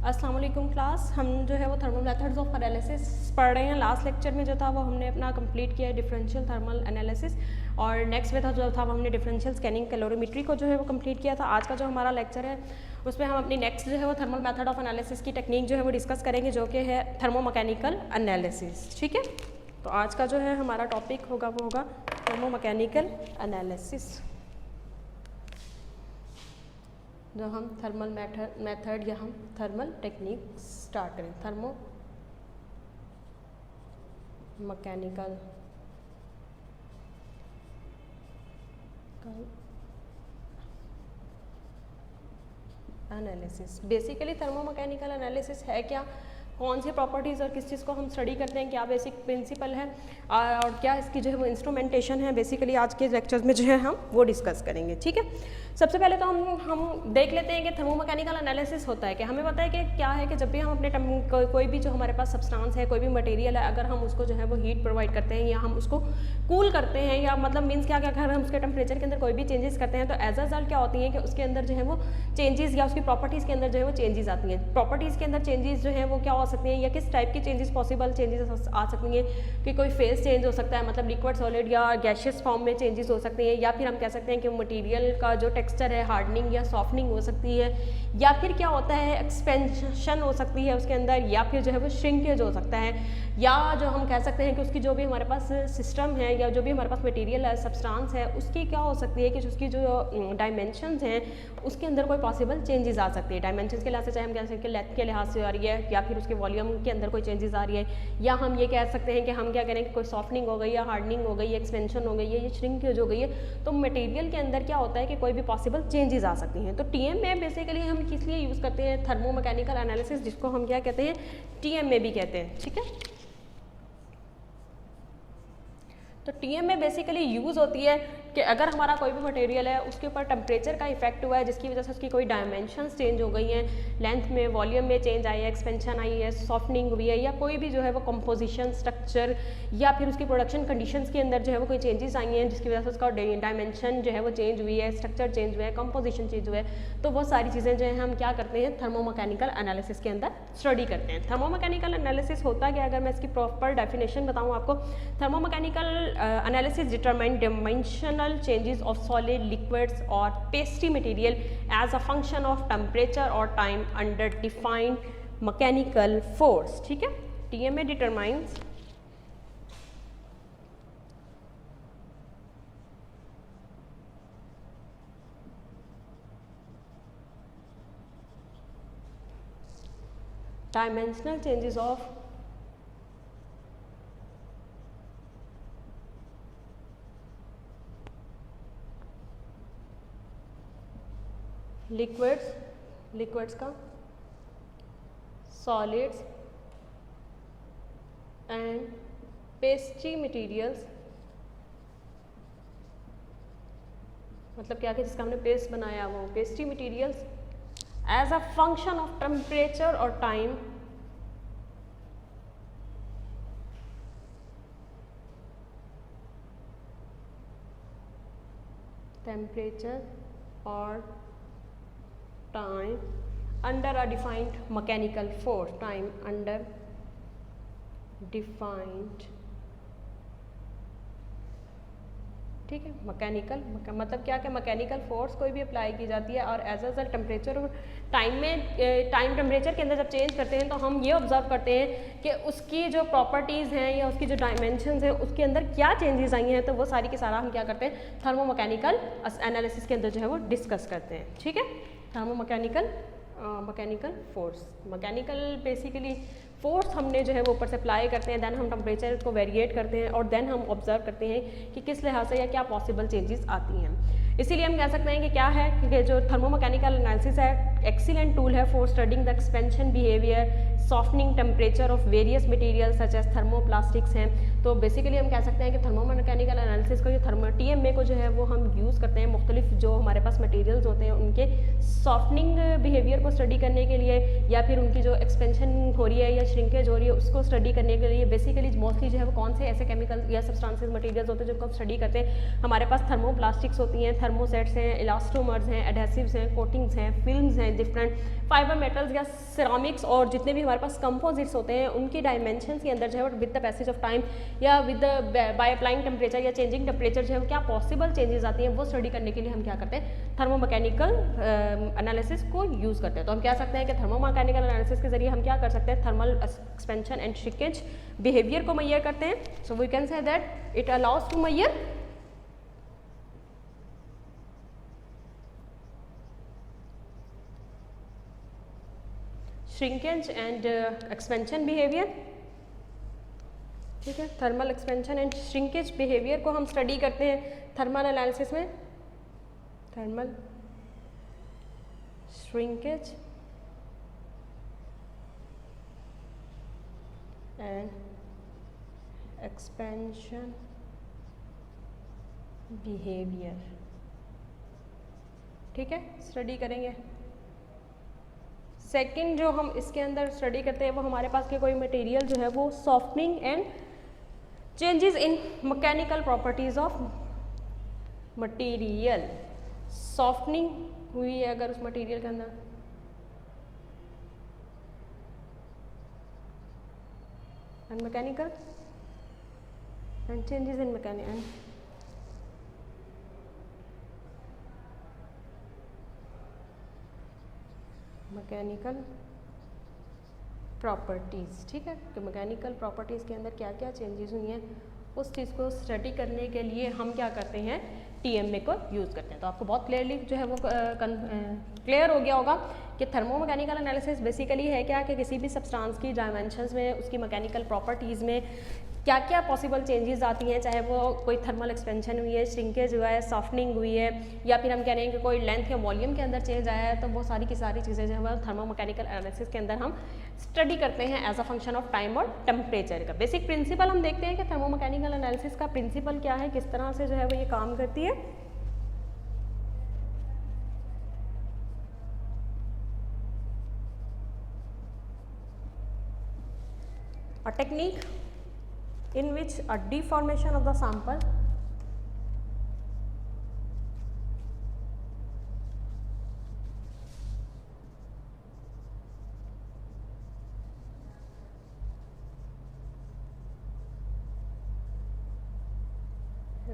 अस्सलाम वालेकुम क्लास। हम जो है वो थर्मल मेथड्स ऑफ एनालिसिस पढ़ रहे हैं। लास्ट लेक्चर में जो था वो हमने अपना कंप्लीट किया है डिफरेंशियल थर्मल एनालिसिस, और नेक्स्ट में जो था वो हमने डिफरेंशियल स्कैनिंग कैलोरीमेट्री को जो है वो कंप्लीट किया था। आज का जो हमारा लेक्चर है उसमें हम अपनी नेक्स्ट जो है वो थर्मल मेथड ऑफ एनालिसिस की टेक्निक जो है वो डिस्कस करेंगे, जो कि है थर्मोमैकेनिकल एनालिसिस। ठीक है, तो आज का जो है हमारा टॉपिक होगा वो होगा थर्मोमैकेनिकल एनालिसिस। जो हम थर्मल मेथड या हम थर्मल टेक्निक स्टार्ट करें, thermo mechanical analysis. Basically thermomechanical analysis है क्या, कौन सी प्रॉपर्टीज़ और किस चीज़ को हम स्टडी करते हैं, क्या बेसिक प्रिंसिपल है और क्या इसकी जो है वो इंस्ट्रूमेंटेशन है, बेसिकली आज के लेक्चर्स में जो है हम वो डिस्कस करेंगे। ठीक है, सबसे पहले तो हम देख लेते हैं कि थर्मोमैकेनिकल एनालिसिस होता है क्या। हमें पता है कि क्या है कि जब भी हम अपने कोई भी जो हमारे पास सब्सटेंस है, कोई भी मटेरियल है, अगर हम उसको जो है वो हीट प्रोवाइड करते हैं या हम उसको कूल करते हैं, या मतलब मीन्स क्या क्या अगर हम उसके टेम्परेचर के अंदर कोई भी चेंजेस करते हैं, तो एज अ रिजल्ट क्या होती है कि उसके अंदर जो है वो चेंजेस या उसकी प्रॉपर्टीज़ के अंदर जो है वो चेंजेस आती हैं। प्रॉपर्टीज़ के अंदर चेंजेस जो है वो क्या हो सकती हैं, या किस टाइप की चेंजेस पॉसिबल चेंजेस आ सकती हैं कि कोई फेज चेंज हो सकता है, मतलब लिक्विड सॉलिड या गैशियस फॉर्म में चेंजेस हो सकती हैं, या फिर हम कह सकते हैं कि मटेरियल का जो टेक्सचर है हार्डनिंग या सॉफ्टनिंग हो सकती है, या फिर क्या होता है एक्सपेंशन हो सकती है उसके अंदर, या फिर जो है वो श्रिंकेज हो सकता है, या जो हम कह सकते हैं कि उसकी जो भी हमारे पास सिस्टम है या जो भी हमारे पास मटेरियल है, सब्सटेंस है, उसकी क्या हो सकती है कि उसकी जो डायमेंशंस हैं उसके अंदर कोई पॉसिबल चेंजेस आ सकती है। डायमेंशंस के लिहाज से चाहे हम कह सकते हैं कि लेंथ के लिहाज से आ रही है, या फिर उसके वॉल्यूम के अंदर कोई चेंजेस आ रही है, या हम ये कह सकते हैं कि हम क्या करें कि कोई सॉफ्टनिंग हो गई या हार्डनिंग हो गई, एक्सपेंशन हो गई है, ये श्रिंकेज हो गई है, तो मटेरियल के अंदर क्या होता है कि कोई भी पॉसिबल चेंजेस आ सकती हैं। तो टीएम में बेसिकली हम किस लिए यूज़ करते हैं थर्मोमैकेनिकल एनालिसिस, जिसको हम क्या कहते हैं टीएम में भी कहते हैं। ठीक है, तो टीएम में बेसिकली यूज़ होती है कि अगर हमारा कोई भी मटेरियल है उसके ऊपर टेम्परेचर का इफेक्ट हुआ है, जिसकी वजह से उसकी कोई डायमेंशंस चेंज हो गई हैं, लेंथ में वॉल्यूम में चेंज आई है, एक्सपेंशन आई है, सॉफ्टनिंग हुई है, या कोई भी जो है वो कंपोजिशन स्ट्रक्चर या फिर उसकी प्रोडक्शन कंडीशंस के अंदर जो है वो कोई चेंजेस आई हैं, जिसकी वजह से उसका डायमेंशन जो है वो चेंज हुई है, स्ट्रक्चर चेंज हुआ है, कंपोजिशन चेंज हुआ है, तो वो सारी चीज़ें जो है हम क्या करते हैं थर्मोमैकेनिकल एनालिसिस के अंदर स्टडी करते हैं। थर्मोमैकेनिकल एनालिसिस होता क्या, अगर मैं इसकी प्रॉपर डेफिनेशन बताऊँ आपको, thermomechanical analysis determine dimensional changes of solid, liquids or pasty material as a function of temperature or time under defined mechanical force. ठीक है, TMA determines dimensional changes of liquids का, सॉलिड्स एंड पेस्ट्री मटेरियल्स, मतलब क्या कि जिसका हमने paste बनाया वो pastry materials as a function of temperature और time under a defined mechanical force, time under defined, ठीक है। मैकेनिकल मतलब क्या कि मैकेनिकल फोर्स कोई भी अप्लाई की जाती है, और एज अ टेम्परेचर और टाइम टेम्परेचर के अंदर जब चेंज करते हैं तो हम ये ऑब्जर्व करते हैं कि उसकी जो प्रॉपर्टीज़ हैं या उसकी जो डायमेंशंस हैं उसके अंदर क्या चेंजेस आई हैं, तो वो सारी की सारा हम क्या करते हैं थर्मोमैकेनिकल एनालिसिस के अंदर जो है वो डिस्कस करते हैं। ठीक है, mechanical force, mechanical basically force हमने जो है वो ऊपर से अप्लाई करते हैं, देन हम टेम्परेचर को वेरिएट करते हैं, और देन हम ऑब्जर्व करते हैं कि किस लिहाज से या क्या पॉसिबल चेंजेस आती हैं। इसीलिए हम कह सकते हैं कि क्या है कि जो थर्मोमैकेनिकल एनालिसिस है एक्सीलेंट टूल है for studying the expansion behaviour, softening temperature of various material such as thermoplastics हैं। तो बेसिकली हम कह सकते हैं कि थर्मोमैकेनिकल एनालिसिस को जो TMA को जो है वो हम यूज़ करते हैं मुख्तलिफ जो हमारे पास मटेरियल्स होते हैं उनके सॉफ्टनिंग बिहेवियर को स्टडी करने के लिए, या फिर उनकी जो एक्सपेंशन हो रही है या श्रिंकेज हो रही है, उसको स्टडी करने के लिए बेसिकली मोस्टली जो है वो कौन से ऐसे केमिकल या सब्सटेंसेस मटेरियल्स होते हैं जिनको हम स्टडी करते हैं। हमारे पास थर्मोप्लास्टिक्स होती हैं, थर्मोसेट्स हैं, इलास्टोमर्स हैं, एडहेसिव्स हैं, कोटिंग्स हैं, फिल्म्स हैं, डिफरेंट फाइबर मेटल्स या सिरामिक्स और जितने भी हमारे पास कंपोजिट्स होते हैं उनकी डायमेंशंस के अंदर जो है with the passage of time या with the by applying temperature या चेंजिंग टेम्परेचर जो है क्या पॉसिबल चेंजेस आती हैं वो स्टडी करने के लिए हम क्या करते हैं, थर्मोमैकेनिकल एनालिसिस को यूज़ करते हैं। तो हम कह सकते हैं कि थर्मोमैकेनिकल एनालिसिस के जरिए हम क्या कर सकते हैं, thermal expansion and shrinkage behaviour को मेजर करते हैं। So we can say that it allows to measure shrinkage and expansion behaviour. ठीक है, thermal expansion and shrinkage behaviour को हम स्टडी करते हैं थर्मल एनालिसिस में, thermal shrinkage and expansion behaviour. ठीक है, स्टडी करेंगे। सेकंड जो हम इसके अंदर स्टडी करते हैं वो हमारे पास के कोई मटेरियल जो है वो softening and changes in mechanical properties of material. Softening हुई है अगर उस मटेरियल के अंदर, and mechanical and changes in mechanical properties. ठीक है, कि मैकेनिकल प्रॉपर्टीज़ के अंदर क्या क्या चेंजेस हुई हैं उस चीज़ को स्टडी करने के लिए हम क्या करते हैं, TMA को यूज़ करते हैं। तो आपको बहुत क्लियरली जो है वो क्लियर हो गया होगा कि थर्मोमैकेनिकल एनालिसिस बेसिकली है क्या कि किसी भी सब्सटेंस की डायमेंशंस में, उसकी मैकेनिकल प्रॉपर्टीज़ में क्या क्या पॉसिबल चेंजेस आती हैं, चाहे वो कोई थर्मल एक्सपेंशन हुई है, श्रिंकेज हुआ है, सॉफ्टनिंग हुई है, या फिर हम कह रहे हैं कि कोई लेंथ या वॉल्यूम के अंदर चेंज आया है, तो वो सारी की सारी चीज़ें जो है थर्मोमैकेनिकल एनालिसिस के अंदर हम स्टडी करते हैं as a function of time और टेम्परेचर का। बेसिक प्रिंसिपल हम देखते हैं कि थर्मोमैकेनिकल एनालिसिस का प्रिंसिपल क्या है, किस तरह से जो है वो ये काम करती है। A technique in which a deformation of the sample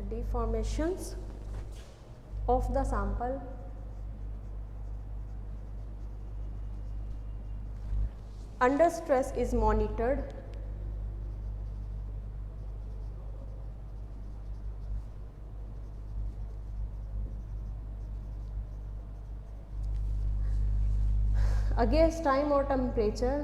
deformations of the sample under stress is monitored against time or temperature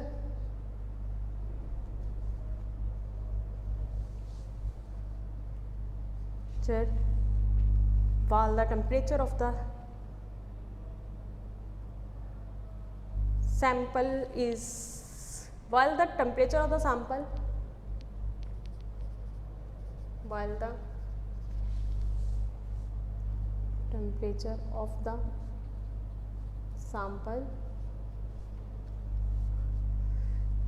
while the temperature of the sample is while the temperature of the sample while the temperature of the sample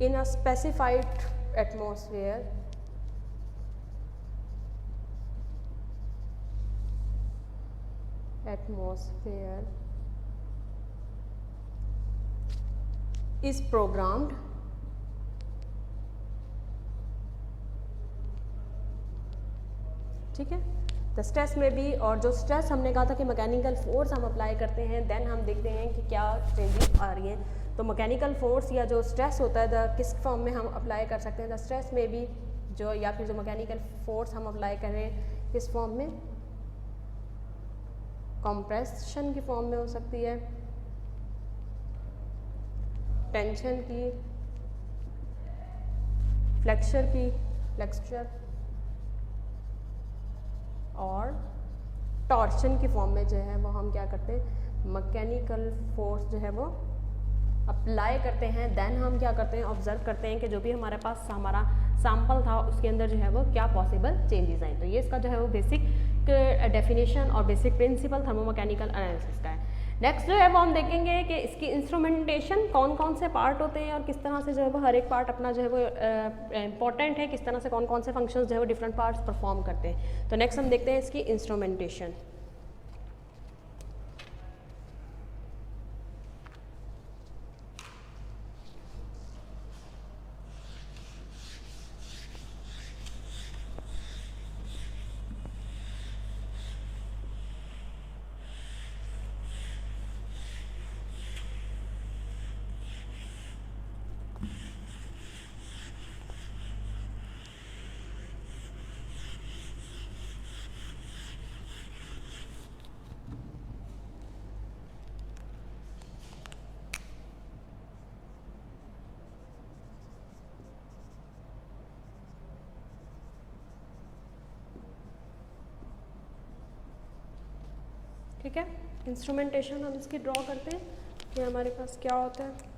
in a specified atmosphere is programmed ठीक है। The stress में भी, और जो stress हमने कहा था कि मैकेनिकल फोर्स हम अप्लाई करते हैं, देन हम देखते हैं कि क्या चेंजेस आ रही हैं। तो मैकेनिकल फोर्स या जो स्ट्रेस होता है किस फॉर्म में हम अप्लाई कर सकते हैं, द स्ट्रेस में भी जो, या फिर जो मैकेनिकल फोर्स हम अप्लाई कर रहे हैं किस फॉर्म में, कंप्रेशन की फॉर्म में हो सकती है, टेंशन की, फ्लेक्सचर और टॉर्शन की फॉर्म में जो है वो हम क्या करते हैं, मैकेनिकल फोर्स जो है वो अप्लाई करते हैं। देन हम क्या करते हैं, ऑब्जर्व करते हैं कि जो भी हमारे पास हमारा सैंपल था उसके अंदर जो है वो क्या पॉसिबल चेंजेस आए। तो ये इसका जो है वो बेसिक डेफिनेशन और बेसिक प्रिंसिपल थर्मोमैकेनिकल एनालिसिस का है। नेक्स्ट जो है वो हम देखेंगे कि इसकी इंस्ट्रूमेंटेशन कौन कौन से पार्ट होते हैं और किस तरह से जो है वो हर एक पार्ट अपना जो है वो इम्पॉर्टेंट है, किस तरह से कौन कौन से फंक्शंस जो है वो डिफरेंट पार्ट्स परफॉर्म करते हैं। तो नेक्स्ट हम देखते हैं इसकी इंस्ट्रूमेंटेशन। ठीक है, इंस्ट्रूमेंटेशन हम इसकी ड्रॉ करते हैं कि हमारे पास क्या होता है।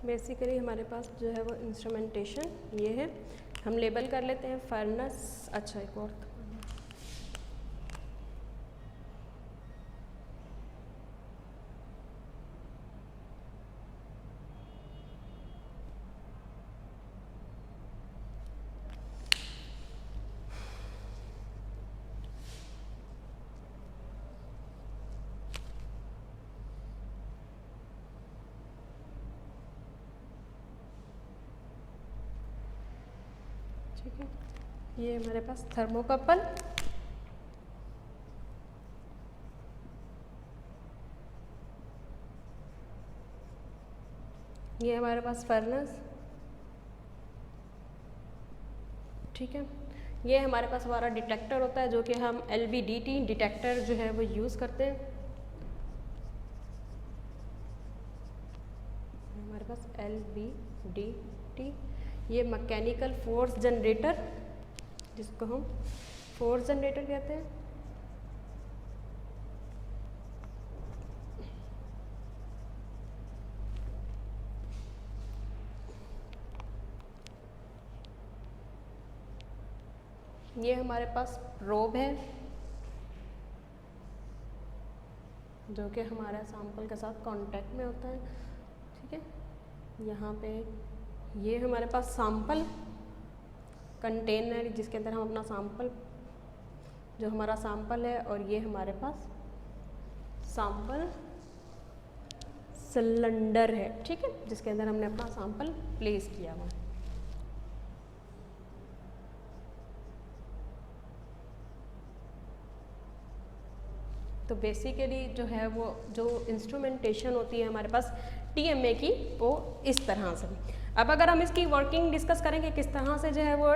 बेसिकली हमारे पास जो है वो इंस्ट्रूमेंटेशन ये है, हम लेबल कर लेते हैं फर्नेस। अच्छा एक और ठीक है, ये हमारे पास थर्मोकपल, ये हमारे पास फर्नेस, ठीक है। ये हमारे पास हमारा डिटेक्टर होता है जो कि हम LVDT डिटेक्टर जो है वो यूज़ करते हैं। हमारे पास LVDT, ये मैकेनिकल फोर्स जनरेटर जिसको हम फोर्स जनरेटर कहते हैं। ये हमारे पास प्रोब है जो कि हमारे सैंपल के साथ कांटेक्ट में होता है, ठीक है। यहाँ पे ये हमारे पास सैंपल कंटेनर जिसके अंदर हम अपना सैंपल, जो हमारा सैंपल है, और ये हमारे पास सैंपल सिलेंडर है, ठीक है, जिसके अंदर हमने अपना सैंपल प्लेस किया हुआ है। तो बेसिकली जो है वो जो इंस्ट्रूमेंटेशन होती है हमारे पास TMA की, वो इस तरह से। अब अगर हम इसकी वर्किंग डिस्कस करेंगे किस तरह से जो है वो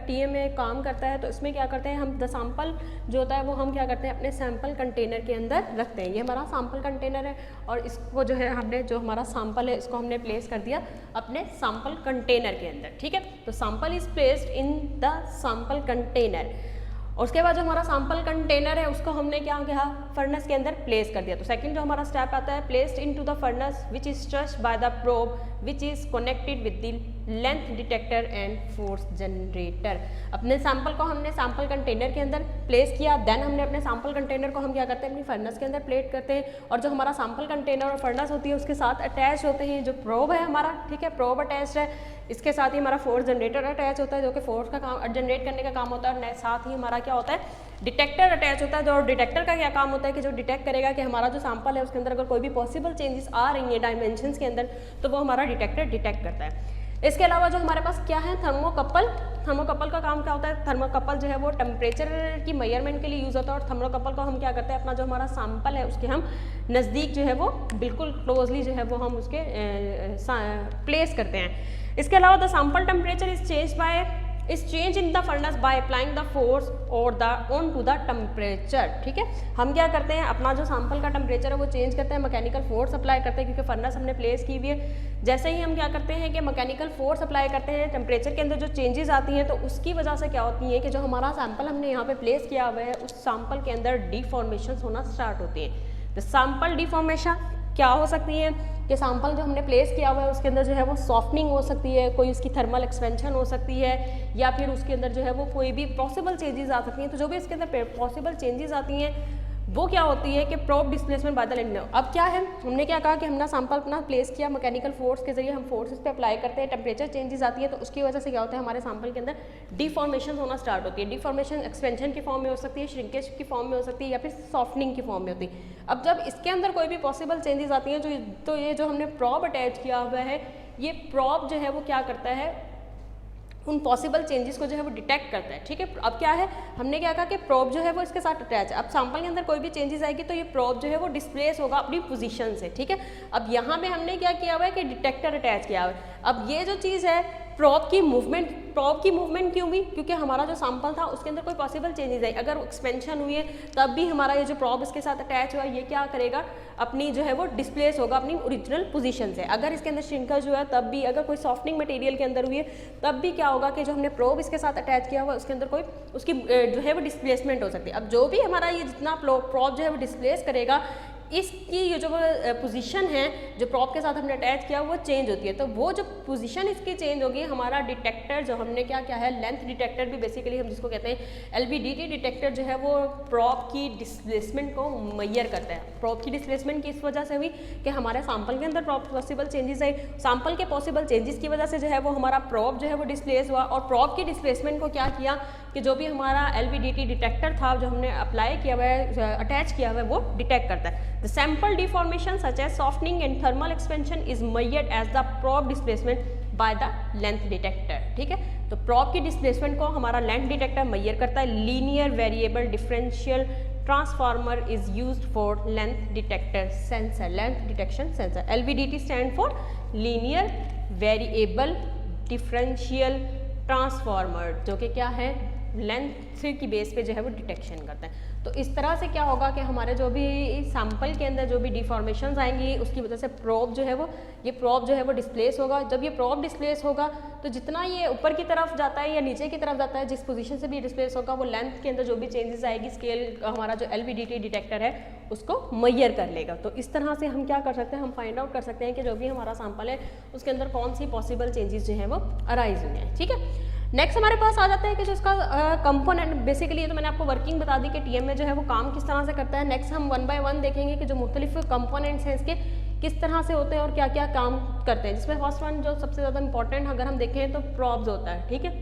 TMA काम करता है, तो इसमें क्या करते हैं हम, द सैंपल जो होता है वो हम क्या करते हैं अपने सैंपल कंटेनर के अंदर रखते हैं। ये हमारा सैंपल कंटेनर है और इसको जो है हमने, जो हमारा सैंपल है इसको हमने प्लेस कर दिया अपने सैंपल कंटेनर के अंदर, ठीक है। तो sample is placed in the sample container और उसके बाद जो हमारा सैंपल कंटेनर है उसको हमने क्या किया, फर्नेस के अंदर प्लेस कर दिया। तो सेकंड जो हमारा स्टेप आता है, placed into the furnace which is touched by the probe which is connected with the length detector and force generator. अपने सैंपल को हमने सैंपल कंटेनर के अंदर प्लेस किया, देन हमने अपने सैंपल कंटेनर को हम क्या करते हैं, अपनी फर्नेस के अंदर प्लेट करते हैं, और जो हमारा सैंपल कंटेनर और फर्नेस होती है उसके साथ अटैच होते हैं जो प्रोब है हमारा, ठीक है, प्रोब अटैच है, इसके साथ ही हमारा फोर्स जनरेटर अटैच होता है जो कि फोर्स का काम जनरेट करने का काम होता है, और साथ ही हमारा क्या होता है, डिटेक्टर अटैच होता है। जो डिटेक्टर का क्या काम होता है कि जो डिटेक्ट करेगा कि हमारा जो सैंपल है उसके अंदर अगर कोई भी पॉसिबल चेंजेस आ रही हैं डायमेंशंस के अंदर, तो वो हमारा डिटेक्टर डिटेक्ट करता है। इसके अलावा जो हमारे पास क्या है, थर्मोकपल। थर्मोकपल का काम क्या होता है, थर्मोकपल जो है वो टेम्परेचर की मेजरमेंट के लिए यूज़ होता है, और थर्मोकपल को हम क्या करते हैं, अपना जो हमारा सैंपल है उसके हम नज़दीक जो है वो बिल्कुल क्लोजली जो है वो हम उसके प्लेस करते हैं। इसके अलावा the sample temperature is change in the furnace by applying the force और the on to the temperature, ठीक है। हम क्या करते हैं, अपना जो सैंपल का टेम्परेचर है वो चेंज करते हैं, मैकेनिकल फोर्स अप्लाई करते हैं, क्योंकि फर्नेस हमने प्लेस की हुई है। जैसे ही हम क्या करते हैं कि मैकेनिकल फोर्स अप्लाई करते हैं, टेम्परेचर के अंदर जो चेंजेस आती हैं, तो उसकी वजह से क्या होती है कि जो हमारा सैंपल हमने यहाँ पे प्लेस किया हुआ है उस सैंपल के अंदर डिफॉर्मेशन होना स्टार्ट होती है। तो सैंपल डिफॉर्मेशन क्या हो सकती है कि सैंपल जो हमने प्लेस किया हुआ है उसके अंदर जो है वो सॉफ्टनिंग हो सकती है, कोई उसकी थर्मल एक्सपेंशन हो सकती है, या फिर उसके अंदर जो है वो कोई भी पॉसिबल चेंजेस आ सकती हैं। तो जो भी इसके अंदर पॉसिबल चेंजेस आती हैं वो क्या होती है कि probe displacement by the length. अब क्या है, हमने क्या कहा कि हमने सैंपल अपना प्लेस किया, मैकेनिकल फोर्स के जरिए हम फोर्स इस पे अप्लाई करते हैं, टेम्परेचर चेंजेस आती है, तो उसकी वजह से क्या होता है, हमारे सैंपल के अंदर डिफॉर्मेशन होना स्टार्ट होती है। डिफॉर्मेशन एक्सपेंशन की फॉर्म में हो सकती है, श्रिंकेज की फॉर्म में हो सकती है, या फिर सॉफ्टनिंग की फॉर्म में होती है। अब जब इसके अंदर कोई भी पॉसिबल चेंजेस आती हैं तो ये जो हमने प्रोब अटैच किया हुआ है, ये प्रोब जो है वो क्या करता है, उन पॉसिबल चेंजेस को जो है वो डिटेक्ट करता है, ठीक है। अब क्या है, हमने क्या कहा कि प्रोब जो है वो इसके साथ अटैच है। अब सैंपल के अंदर कोई भी चेंजेस आएगी तो ये प्रोब जो है वो डिस्प्लेस होगा अपनी पोजीशन से, ठीक है। अब यहाँ पे हमने क्या किया हुआ है कि डिटेक्टर अटैच किया हुआ है। अब ये जो चीज़ है प्रोब की मूवमेंट क्यों हुई, क्योंकि हमारा जो सैंपल था उसके अंदर कोई पॉसिबल चेंजेस आई, अगर एक्सपेंशन हुई है तब भी हमारा ये जो प्रोब इसके साथ अटैच हुआ है ये क्या करेगा, अपनी जो है वो डिस्प्लेस होगा अपनी ओरिजिनल पोजीशन से। अगर इसके अंदर श्रिंकेज हुआ है तब भी, अगर कोई सॉफ्टनिंग मटेरियल के अंदर हुई है तब भी क्या होगा कि जो हमने प्रोब इसके साथ अटैच किया हुआ है उसके अंदर कोई उसकी जो है वो डिस्प्लेसमेंट हो सकती है। अब जो भी हमारा ये जितना प्रोब जो है वो डिस्प्लेस करेगा, इसकी ये जो पोजीशन है जो प्रोब के साथ हमने अटैच किया वो चेंज होती है। तो वो जो पोजीशन इसकी चेंज होगी, हमारा डिटेक्टर जो हमने क्या किया है, लेंथ डिटेक्टर भी बेसिकली हम जिसको कहते हैं LVDT डिटेक्टर, जो है वो प्रोब की डिस्प्लेसमेंट को मेजर करता है। प्रोब की डिस्प्लेसमेंट किस वजह से हुई कि हमारे सैंपल के अंदर पॉसिबल चेंजेस आई, सैंपल के पॉसिबल चेंजेस की वजह से जो है वो हमारा प्रोब जो है वो डिस्प्लेस हुआ, और प्रोब की डिस्प्लेसमेंट को क्या किया कि जो भी हमारा LVDT डिटेक्टर था जो हमने अप्लाई किया हुआ है, अटैच किया हुआ है, वो डिटेक्ट करता है। The sample deformation such as softening and thermal expansion is measured as the probe displacement by the length detector, ठीक है। तो प्रोब की डिस्प्लेसमेंट को हमारा लेंथ डिटेक्टर मेजर करता है। Linear variable differential transformer is used for length detector sensor, length detection sensor. LVDT stand for linear variable differential transformer, जो कि क्या है, लेंथ की बेस पे जो है वो डिटेक्शन करता है। तो इस तरह से क्या होगा कि हमारे जो भी सैंपल के अंदर जो भी डिफॉर्मेशंस आएंगी उसकी वजह से प्रोब जो है वो डिस्प्लेस होगा। जब ये प्रोब डिस्प्लेस होगा तो जितना ये ऊपर की तरफ जाता है या नीचे की तरफ जाता है, जिस पोजीशन से भी डिस्प्लेस होगा, वो लेंथ के अंदर जो भी चेंजेस आएगी, स्केल हमारा जो LVDT डिटेक्टर है उसको मेजर कर लेगा। तो इस तरह से हम क्या कर सकते हैं, हम फाइंड आउट कर सकते हैं कि जो भी हमारा सैंपल है उसके अंदर कौन सी पॉसिबल चेंजेस जो है वो अराइज हुए हैं, ठीक है। नेक्स्ट हमारे पास आ जाता है कि जो इसका कंपोनेंट, बेसिकली ये तो मैंने आपको वर्किंग बता दी कि TM में जो है वो काम किस तरह से करता है। नेक्स्ट हम 1 बाय 1 देखेंगे कि जो मुख्तलिफ कंपोनेंट्स हैं इसके किस तरह से होते हैं और क्या क्या काम करते हैं, जिसमें फर्स्ट वन जो सबसे ज़्यादा इंपॉर्टेंट अगर हम देखें तो प्रॉब्स होता है, ठीक है।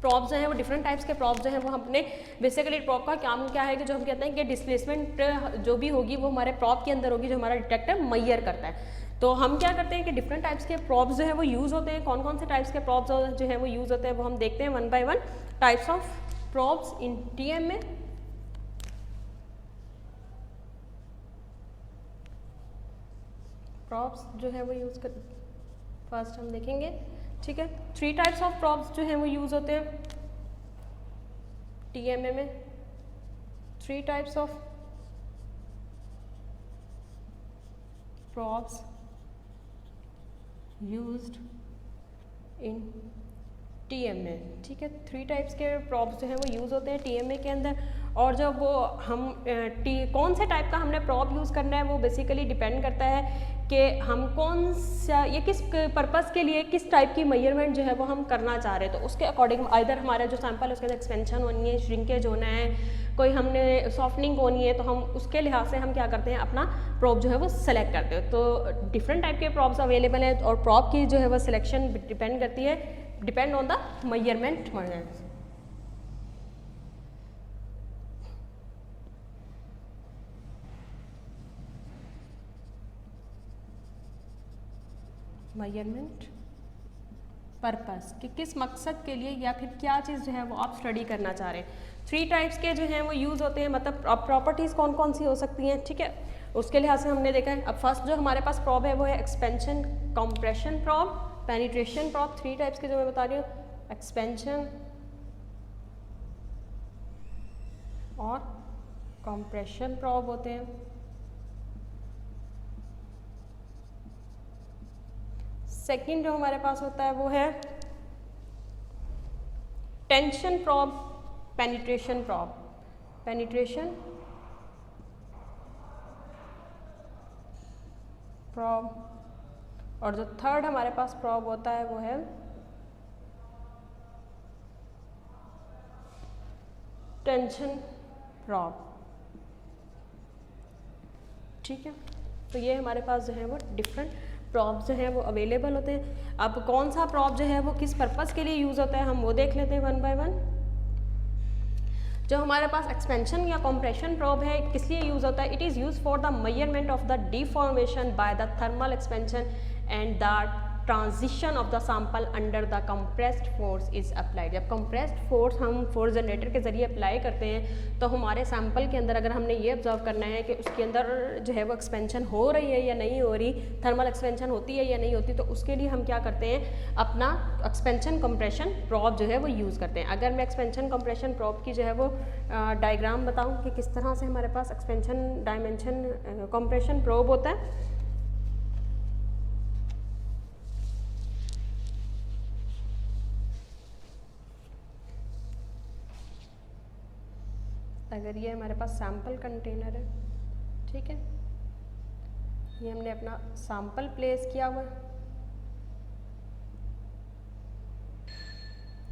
प्रॉब्स जो है वो डिफरेंट टाइप्स के प्रॉब्स जो हैं वो अपने बेसिकली प्रॉब का काम क्या है कि जो हम कहते हैं कि डिस्प्लेसमेंट जो भी होगी वो हमारे प्रॉब के अंदर होगी, जो हमारा डिटेक्टर मेजर करता है। तो हम क्या करते हैं कि डिफरेंट टाइप्स के प्रॉब्स जो है वो यूज़ होते हैं। कौन कौन से टाइप्स के प्रॉब्स जो है वो यूज़ होते हैं वो हम देखते हैं 1 by 1। Types of probes in TM में प्रॉब्स जो है वो यूज़ कर फर्स्ट हम देखेंगे, ठीक है। 3 टाइप्स ऑफ प्रॉब्स जो हैं वो यूज़ होते हैं TMA में। 3 types of प्रॉब्स used in TMA, ठीक है। 3 टाइप्स के प्रॉब्स जो है वो यूज़ होते हैं TMA के अंदर। और जब वो हम कौन से टाइप का हमने प्रॉब यूज़ करना है वो बेसिकली डिपेंड करता है कि हम कौन सा ये किस पर्पज़ के लिए किस टाइप की मेजरमेंट जो है वो हम करना चाह रहे हैं। तो उसके अकॉर्डिंग इधर हमारा जो सैंपल है उसके अंदर एक्सपेंशन होनी है, श्रिंकेज होना है, कोई हमने सॉफ्टनिंग होनी है, तो हम उसके लिहाज से हम क्या करते हैं अपना प्रॉब जो है वो सेलेक्ट करते हैं। तो डिफरेंट टाइप के प्रॉब्स अवेलेबल हैं और प्रॉब की जो है वो सिलेक्शन डिपेंड करती है depend on the measurement purpose कि किस मकसद के लिए या फिर क्या चीज़ जो है वो आप स्टडी करना चाह रहे हैं। 3 टाइप्स के जो हैं वो यूज़ होते हैं, मतलब प्रॉपर्टीज़ कौन कौन सी हो सकती हैं, ठीक है, उसके लिहाज से हमने देखा है। अब फर्स्ट जो हमारे पास प्रॉब है वो है expansion, compression probe, penetration probe. 3 types के जो मैं बता रही हूँ, एक्सपेंशन और कंप्रेशन प्रॉब होते हैं। सेकंड जो हमारे पास होता है वो है tension probe, penetration probe, penetration probe. और जो थर्ड हमारे पास प्रॉब होता है वो है टेंशन प्रॉब, ठीक है। तो ये हमारे पास जो है वो डिफरेंट प्रॉब जो है वो अवेलेबल होते हैं। अब कौन सा प्रॉब जो है वो किस पर्पज़ के लिए यूज़ होता है हम वो देख लेते हैं वन बाय वन। जो हमारे पास एक्सपेंशन या कंप्रेशन प्रॉब है किस लिए यूज़ होता है, it is use for the measurement of the deformation by the thermal expansion and the transition of the sample under the compressed force is applied. जब compressed force हम force generator के जरिए apply करते हैं तो हमारे सैंपल के अंदर अगर हमने ये ऑब्जर्व करना है कि उसके अंदर जो है वो एक्सपेंशन हो रही है या नहीं हो रही, थर्मल एक्सपेंशन होती है या नहीं होती, तो उसके लिए हम क्या करते हैं अपना एक्सपेंशन कंप्रेशन प्रॉब जो है वो यूज़ करते हैं। अगर मैं एक्सपेंशन कंप्रेशन प्रॉब की जो है वो डायग्राम बताऊँ कि किस तरह से हमारे पास एक्सपेंशन डायमेंशन कंप्रेशन प्रॉब होता है। अगर ये हमारे पास सैंपल कंटेनर है, ठीक है, ये हमने अपना सैंपल प्लेस किया हुआ है,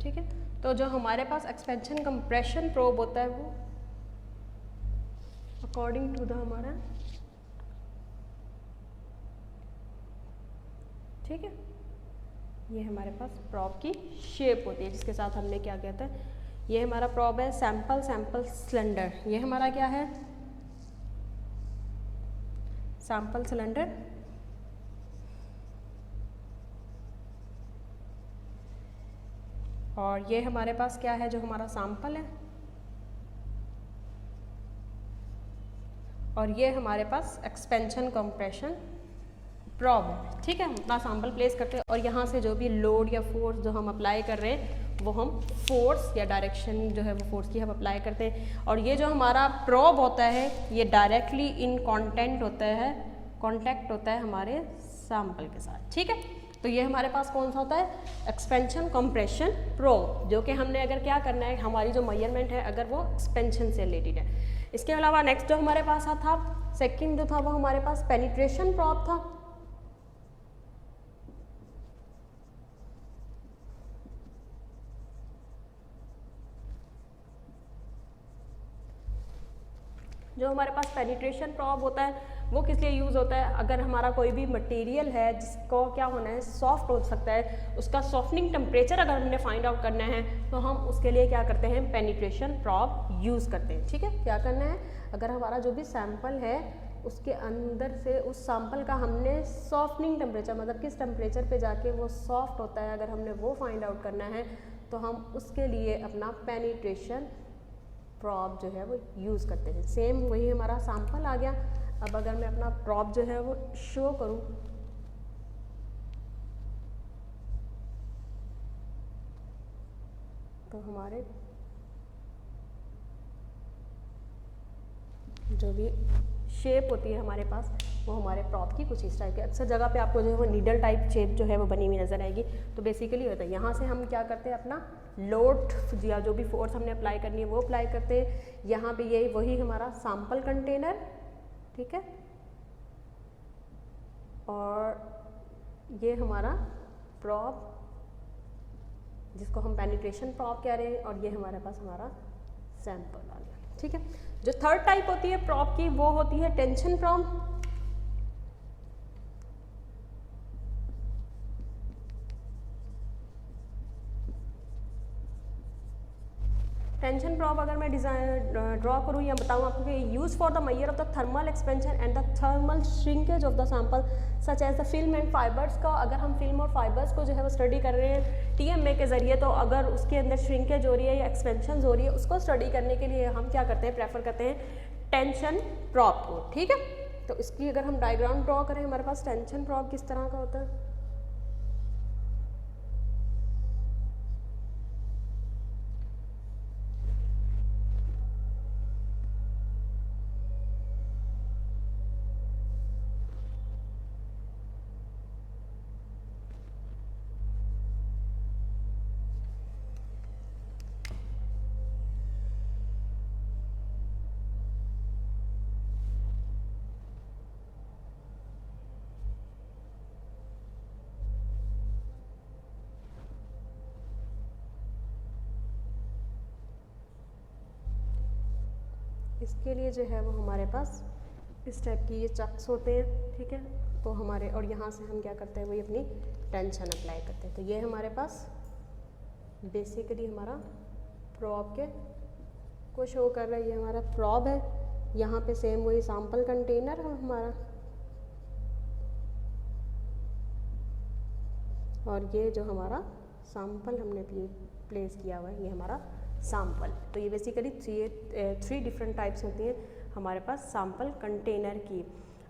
ठीक है। तो जो हमारे पास एक्सपेंशन कंप्रेशन प्रोब होता है वो अकॉर्डिंग टू द हमारा, ठीक है, ये हमारे पास प्रॉब की शेप होती है जिसके साथ हमने क्या कहता है, ये हमारा प्रॉब है सैंपल सिलेंडर, ये हमारा क्या है सैंपल सिलेंडर, और ये हमारे पास क्या है जो हमारा सैंपल है, और ये हमारे पास एक्सपेंशन कंप्रेशन प्रॉब है, ठीक है। हम अपना सैंपल प्लेस करते हैं और यहाँ से जो भी लोड या फोर्स जो हम अप्लाई कर रहे हैं वो हम फोर्स या डायरेक्शन जो है वो फोर्स की हम अप्लाई करते हैं। और ये जो हमारा प्रॉब होता है ये डायरेक्टली इन कांटेक्ट होता है हमारे सैंपल के साथ, ठीक है। तो ये हमारे पास कौन सा होता है एक्सपेंशन कंप्रेशन प्रॉब, जो कि हमने अगर क्या करना है हमारी जो मेजरमेंट है अगर वो एक्सपेंशन से रिलेटेड है। इसके अलावा नेक्स्ट जो हमारे पास था सेकंड जो था वो हमारे पास पेनिट्रेशन प्रॉब था, जो हमारे पास पेनिट्रेशन प्रॉब होता है वो किस लिए यूज़ होता है, अगर हमारा कोई भी मटेरियल है जिसको क्या होना है सॉफ्ट हो सकता है, उसका सॉफ्टनिंग टेम्परेचर अगर हमने फाइंड आउट करना है तो हम उसके लिए क्या करते हैं पेनिट्रेशन प्रॉब यूज़ करते हैं, ठीक है। क्या करना है अगर हमारा जो भी सैंपल है उसके अंदर से उस सैंपल का हमने सॉफ्टनिंग टेम्परेचर मतलब किस टेम्परेचर पे जाके वो सॉफ्ट होता है अगर हमने वो फाइंड आउट करना है तो हम उसके लिए अपना पेनिट्रेशन प्रॉब जो है वो यूज़ करते हैं। सेम वही हमारा सैंपल आ गया। अब अगर मैं अपना प्रॉब जो है वो शो करूं तो हमारे जो भी शेप होती है हमारे पास, वो हमारे प्रॉप की कुछ इस टाइप की अक्सर जगह पे आपको जो है वो नीडल टाइप शेप जो है वो बनी हुई नज़र आएगी। तो बेसिकली होता है यहाँ से हम क्या करते हैं, अपना लोड या जो भी फोर्स हमने अप्लाई करनी है वो अप्लाई करते हैं। यहाँ पे यही वही हमारा सैंपल कंटेनर, ठीक है, और ये हमारा प्रॉप जिसको हम पेनिट्रेशन प्रॉप कह रहे हैं, और ये हमारे पास हमारा सैंपल आ गया, ठीक है। जो थर्ड टाइप होती है प्रॉप की वो होती है टेंशन प्रॉप। टेंशन प्रॉप अगर मैं डिज़ाइन ड्रॉ करूँ या बताऊँ आपको कि use for the measure of the thermal expansion and the thermal shrinkage of the sample such as the film and fibres का, अगर हम फिल्म और फाइबर्स को जो है वो स्टडी कर रहे हैं टीएमए के ज़रिए, तो अगर उसके अंदर श्रिंकेज हो रही है या एक्सपेंशन हो रही है, उसको स्टडी करने के लिए हम क्या करते हैं, प्रेफर करते हैं टेंशन प्रॉप को, ठीक है। तो इसकी अगर हम डायग्राम ड्रॉ करें, हमारे पास टेंशन प्रॉप किस तरह का होता है। इसके लिए जो है वो हमारे पास इस टाइप की ये चक्स होते हैं, ठीक है। तो हमारे और यहाँ से हम क्या करते हैं, वही अपनी टेंशन अप्लाई करते हैं। तो ये हमारे पास बेसिकली हमारा प्रॉब के को शो कर रहा है, ये हमारा प्रॉब है। यहाँ पे सेम वही सैंपल कंटेनर है हमारा, और ये जो हमारा सैंपल हमने प्लेस किया हुआ है ये हमारा सैंपल। तो ये बेसिकली थ्री डिफरेंट टाइप्स होती हैं हमारे पास सैंपल कंटेनर की।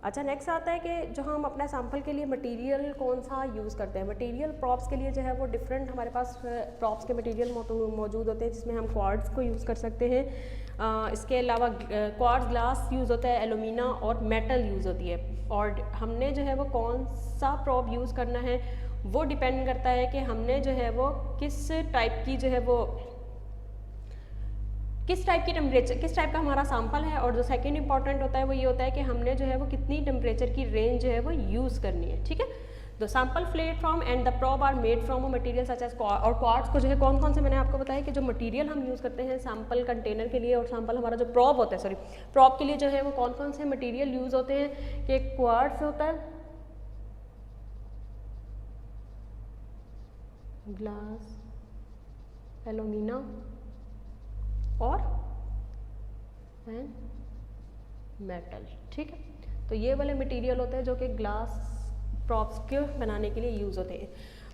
अच्छा, नेक्स्ट आता है कि जो हम अपना सैंपल के लिए मटेरियल कौन सा यूज़ करते हैं। मटेरियल प्रॉप्स के लिए जो है वो डिफरेंट हमारे पास प्रॉप्स के मटेरियल मौजूद होते हैं, जिसमें हम क्वार्ट्ज को यूज़ कर सकते हैं। इसके अलावा क्वार्ट्ज ग्लास यूज़ होता है, एलुमिना और मेटल यूज़ होती है। और हमने जो है वो कौन सा प्रॉप यूज़ करना है वो डिपेंड करता है कि हमने जो है वो किस टाइप की जो है वो किस टाइप की टेम्परेचर, किस टाइप का हमारा सैंपल है। और जो सेकंड इंपॉर्टेंट होता है वो ये होता है कि हमने जो है वो कितनी टेम्परेचर की रेंज जो है वो यूज़ करनी है, ठीक है। The sample platform and the probe are made from a material such as और क्वार्ट्ज को जो है कौन कौन से मैंने आपको बताया कि जो मटेरियल हम यूज़ करते हैं सैंपल कंटेनर के लिए और सैंपल हमारा जो प्रॉब होता है, सॉरी प्रॉब के लिए जो है वो कौन कौन से मटेरियल यूज़ होते हैं कि क्वार्ट्ज होता है, ग्लास, एलुमिना और मेटल, ठीक है। तो ये वाले मटेरियल होते हैं जो कि ग्लास प्रॉप्स के बनाने के लिए यूज़ होते हैं।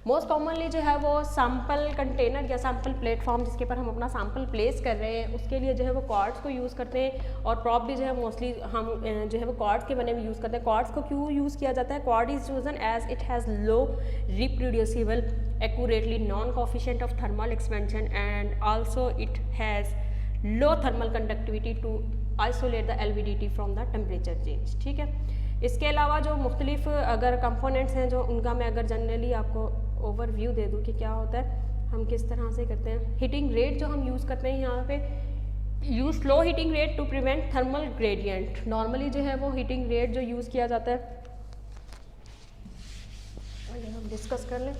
मोस्ट कॉमनली जो है वो सैंपल कंटेनर या सैंपल प्लेटफॉर्म जिसके पर हम अपना सैंपल प्लेस कर रहे हैं उसके लिए जो है वो क्वार्ट्ज को यूज़ करते हैं। और प्रॉप भी जो है मोस्टली हम जो है वो क्वार्ट्ज के बने हुए यूज़ करते हैं। क्वार्ट्ज को क्यों यूज़ किया जाता है? Quartz is chosen as it has low reproducible accurately non-coefficient of thermal expansion and also it has low thermal conductivity to isolate the LVDT from the temperature change, ठीक है। इसके अलावा जो मुख्तलिफ अगर कंपोनेंट्स हैं जो उनका मैं अगर जनरली आपको ओवरव्यू दे दूँ कि क्या होता है, हम किस तरह से करते हैं। हीटिंग रेट जो हम यूज़ करते हैं यहाँ पे use low heating rate to prevent thermal gradient. Normally जो है वो हीटिंग रेट जो यूज़ किया जाता है हम डिस्कस कर लें।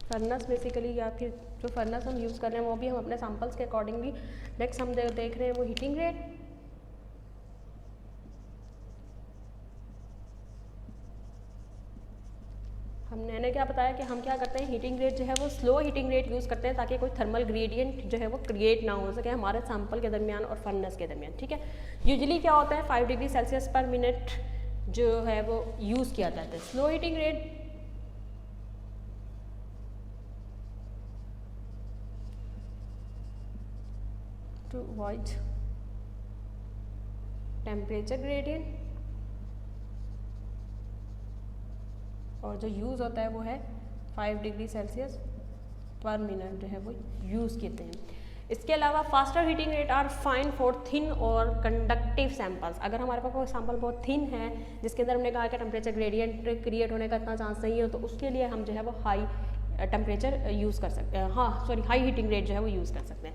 फर्नस बेसिकली या फिर जो फर्नस हम यूज़ कर रहे हैं वो भी हम अपने सैंपल्स के अकॉर्डिंगली नेक्स्ट हम देख रहे हैं वो हीटिंग रेट। हमने क्या बताया कि हम क्या करते हैं, हीटिंग रेट जो है वो स्लो हीटिंग रेट यूज़ करते हैं ताकि कोई थर्मल ग्रेडियंट जो है वो क्रिएट ना हो सके हमारे सैंपल के दरमियान और फर्नस के दरमियान, ठीक है। यूजुअली क्या होता है 5 डिग्री सेल्सियस पर मिनट जो है वो यूज़ किया जाता है। Slow heating rate to avoid temperature gradient और जो यूज़ होता है वो है 5 डिग्री सेल्सियस पर मिनट जो है वो यूज़ करते हैं। इसके अलावा faster heating rate are fine for thin और कंडक्टिव सैंपल्स। अगर हमारे पास कोई सैंपल बहुत थिन है जिसके अंदर हमने कहा कि टेम्परेचर ग्रेडियंट क्रिएट होने का इतना चांस नहीं है, तो उसके लिए हम जो है वो हाई टेम्परेचर यूज़ कर सकते हैं, हाई हीटिंग रेट जो है वो यूज़ कर सकते हैं।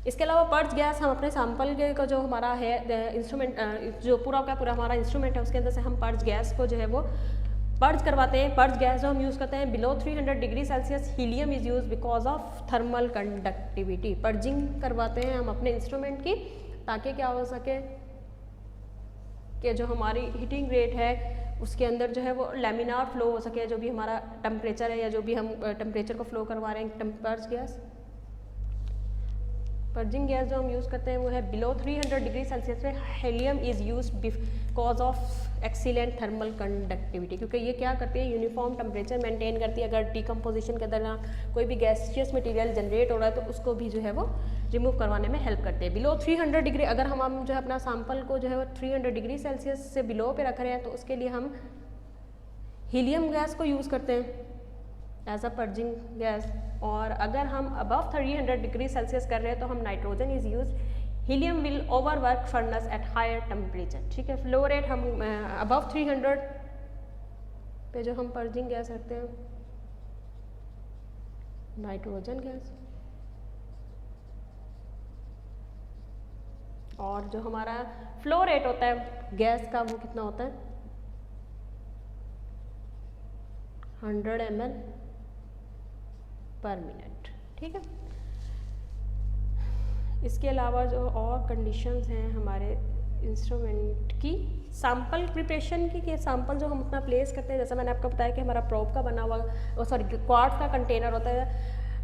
इसके अलावा पर्च गैस हम अपने सैंपल का जो हमारा है इंस्ट्रूमेंट, जो पूरा का पूरा हमारा इंस्ट्रूमेंट है उसके अंदर से हम पर्च गैस को जो है वो पर्च करवाते हैं। पर्च गैस जो हम यूज़ करते हैं below 300 degree Celsius helium is use because of thermal conductivity. Purging करवाते हैं हम अपने इंस्ट्रूमेंट की ताकि क्या हो सके कि जो हमारी हीटिंग रेट है उसके अंदर जो है वो लैमिनार फ्लो हो सके, जो भी हमारा टेम्परेचर है या जो भी हम टेम्परेचर को फ्लो करवा रहे हैं पर्च गैस। पर्जिंग गैस जो हम यूज़ करते हैं वो है बिलो 300 डिग्री सेल्सियस पे helium is use because of excellent thermal conductivity, क्योंकि ये क्या करती है यूनिफॉर्म टेम्परेचर मेंटेन करती है। अगर डिकम्पोजिशन के दौरान कोई भी गैसियस मटेरियल जनरेट हो रहा है तो उसको भी जो है वो रिमूव करवाने में हेल्प करते हैं। बिलो 300 डिग्री अगर हम जो है अपना सैंपल को जो है वो 300 डिग्री सेल्सियस से बिलो पे रख रहे हैं तो उसके लिए हम हीलियम गैस को यूज़ करते हैं एज अ पर्जिंग गैस। और अगर हम अबव 300 डिग्री सेल्सियस कर रहे हैं तो हम nitrogen is use. Helium will overwork furnace at higher temperature, ठीक है। फ्लो रेट हम अबव 300 पे जो हम पर्जिंग गैस रखते हैं नाइट्रोजन गैस, और जो हमारा फ्लो रेट होता है गैस का वो कितना होता है 100 ml पर मिनट, ठीक है। इसके अलावा जो और कंडीशंस हैं हमारे इंस्ट्रूमेंट की सैंपल प्रिपरेशन की, कि सैंपल जो हम अपना प्लेस करते हैं, जैसा मैंने आपको बताया कि हमारा प्रोब का बना हुआ क्वार्ट्ज का कंटेनर होता है।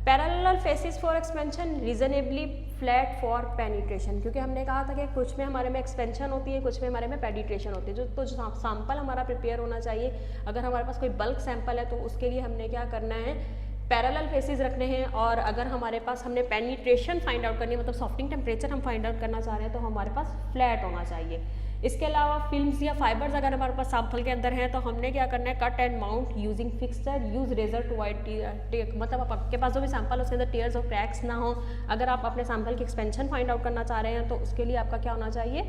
Parallel faces for expansion, reasonably flat for penetration, क्योंकि हमने कहा था कि कुछ में हमारे में एक्सपेंशन होती है, कुछ में हमारे में पेनिट्रेशन होती है। जो सैंपल हमारा प्रिपेयर होना चाहिए, अगर हमारे पास कोई बल्क सैंपल है तो उसके लिए हमने क्या करना है पैरेलल फेसेस रखने हैं, और अगर हमारे पास हमने पेनिट्रेशन फाइंड आउट करनी है, मतलब सॉफ्टिंग टेम्परेचर हम फाइंड आउट करना चाह रहे हैं, तो हमारे पास फ्लैट होना चाहिए। इसके अलावा फिल्म्स या फाइबर्स अगर हमारे पास सैंपल के अंदर हैं तो हमने क्या करना है cut and mount using fixer, use razor to wide, मतलब आपके पास जो भी सैंपल उसके अंदर टीयर्स और क्रैक्स ना हो। अगर आप अपने सैंपल की एक्सपेंशन फाइंड आउट करना चाह रहे हैं तो उसके लिए आपका क्या होना चाहिए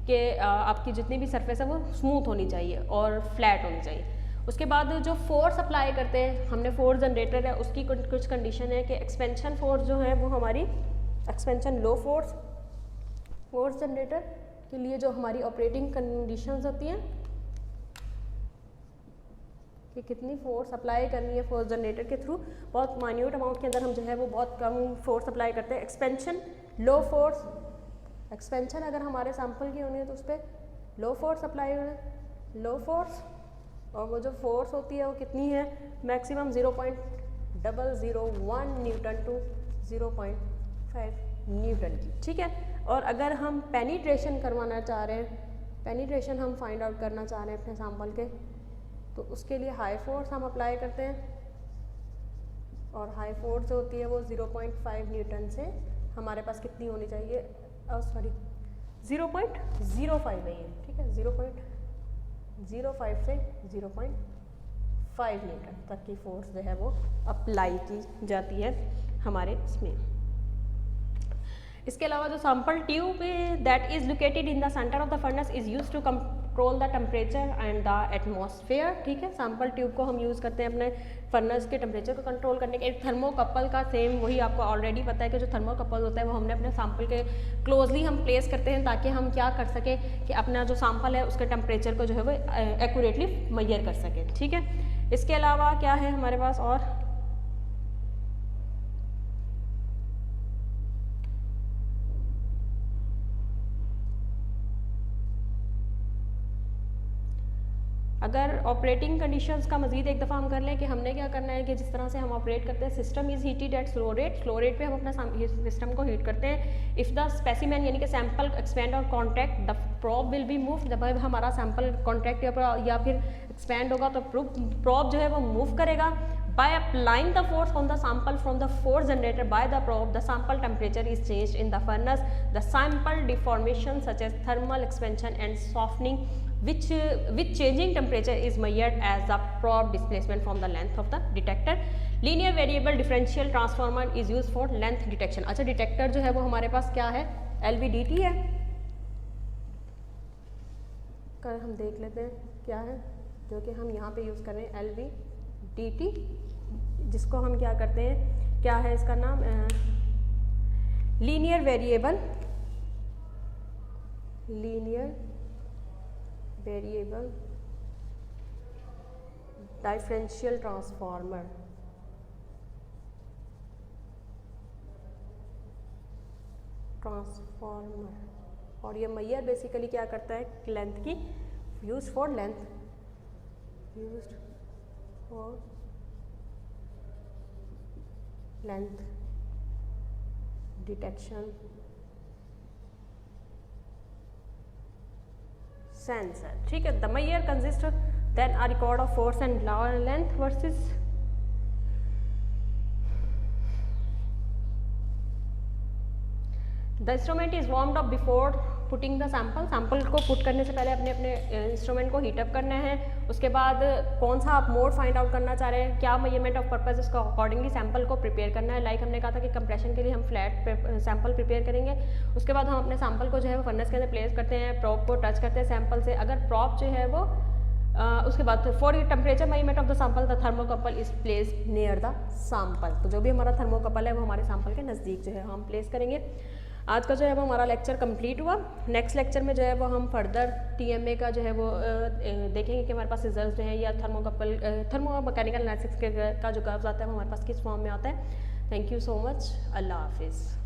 कि आपकी जितनी भी सरफेस है वो स्मूथ होनी चाहिए और फ्लैट होनी चाहिए। उसके बाद जो फोर्स अप्लाई करते हैं, हमने फोर्स जनरेटर है उसकी कुछ कंडीशन है कि एक्सपेंशन फोर्स जो है वो हमारी एक्सपेंशन लो फोर्स जनरेटर के लिए जो हमारी ऑपरेटिंग कंडीशंस होती हैं कि कितनी फोर्स अप्लाई करनी है फोर्स जनरेटर के थ्रू, बहुत माइन्यूट अमाउंट के अंदर हम जो है वो बहुत कम फोर्स अप्लाई करते हैं। एक्सपेंशन लो फोर्स, एक्सपेंशन अगर हमारे सैंपल की होनी है तो उस पर लो फोर्स अप्लाई होना है, लो फोर्स, और वो जो फोर्स होती है वो कितनी है मैक्सिमम 0.001 न्यूटन टू 0.5 न्यूटन की, ठीक है। और अगर हम पेनिट्रेशन करवाना चाह रहे हैं, पेनिट्रेशन हम फाइंड आउट करना चाह रहे हैं अपने सैंपल के, तो उसके लिए हाई फोर्स हम अप्लाई करते हैं, और हाई फोर्स जो होती है वो 0.5 न्यूटन से हमारे पास कितनी होनी चाहिए, सॉरी 0.05 है ये, ठीक है। 0.05 से 0.5 न्यूटन तक की फोर्स जो है वो अप्लाई की जाती है हमारे इसमें। इसके अलावा जो sample tube that is located in the centre of the furnace is used to control the temperature and the atmosphere, ठीक है। सैंपल ट्यूब को हम यूज़ करते हैं अपने फर्नेस के टेम्परेचर को कंट्रोल करने के। एक थर्मोकपल का सेम वही आपको ऑलरेडी पता है कि जो थर्मोकपल होता है वो हमने अपने सैंपल के क्लोजली हम प्लेस करते हैं ताकि हम क्या कर सकें कि अपना जो सैंपल है उसके टेम्परेचर को जो है वो एक्यूरेटली मेजर कर सकें, ठीक है। इसके अलावा क्या है हमारे पास और अगर ऑपरेटिंग कंडीशंस का मजीद एक दफ़ा हम कर लें कि हमने क्या करना है कि जिस तरह से हम ऑपरेट करते हैं, system is heated at slow rate पे हम अपना सिस्टम को हीट करते हैं। इफ़ द स्पेसिमेन यानी कि सैंपल एक्सपेंड और contract the probe will be move, जब हमारा सैंपल कॉन्ट्रैक्ट या फिर एक्सपेंड होगा तो प्रोब जो है वो मूव करेगा। By applying the force on the sample from the force generated by the probe, the sample temperature is changed in the furnace. The sample deformation such as thermal expansion and softening which with changing temperature is measured as the probe displacement from the length of the detector. Linear variable differential transformer is used for length detection. अच्छा detector जो है वो हमारे पास क्या है, LVDT है, कर हम देख लेते हैं क्या है, जो कि हम यहाँ पे यूज़ कर रहे हैं LVDT, जिसको हम क्या करते हैं, क्या है इसका नाम, लीनियर वेरिएबल डिफरेंशियल ट्रांसफार्मर। और ये मैयर बेसिकली क्या करता है, लेंथ की, use for length detection sensor. ठीक है, the mayor consist then a record of force and length versus the instrument is warmed up before putting the sample को put करने से पहले अपने अपने इंस्ट्रूमेंट को हीटअप करना है। उसके बाद कौन सा आप मोड फाइंड आउट करना चाह रहे हैं, क्या मेजरमेंट ऑफ पर्पस, उसको अकॉर्डिंगली सैंपल को प्रिपेयर करना है। लाइक हमने कहा था कि कंप्रेशन के लिए हम फ्लैट सैंपल प्रिपेयर करेंगे। उसके बाद हम अपने सैंपल को जो है वो फर्नेस के अंदर प्लेस करते हैं, प्रॉप को टच करते हैं सैंपल से। अगर प्रॉप जो है वो उसके बाद for temperature measurement of the sample the thermocouple is place near the sample. तो जो भी हमारा थर्मोकपल है वो हमारे सैंपल के नज़दीक जो है हम प्लेस करेंगे। आज का जो है वो हमारा लेक्चर कंप्लीट हुआ। नेक्स्ट लेक्चर में जो है वो हम फर्दर TMA का जो है वो देखेंगे कि हमारे पास रिजल्ट जो है या थर्मो मैकेनिकल एनालिसिस का जो कर्व्स आता है वो हमारे पास किस फॉर्म में आता है। थैंक यू सो मच, अल्लाह हाफिज़।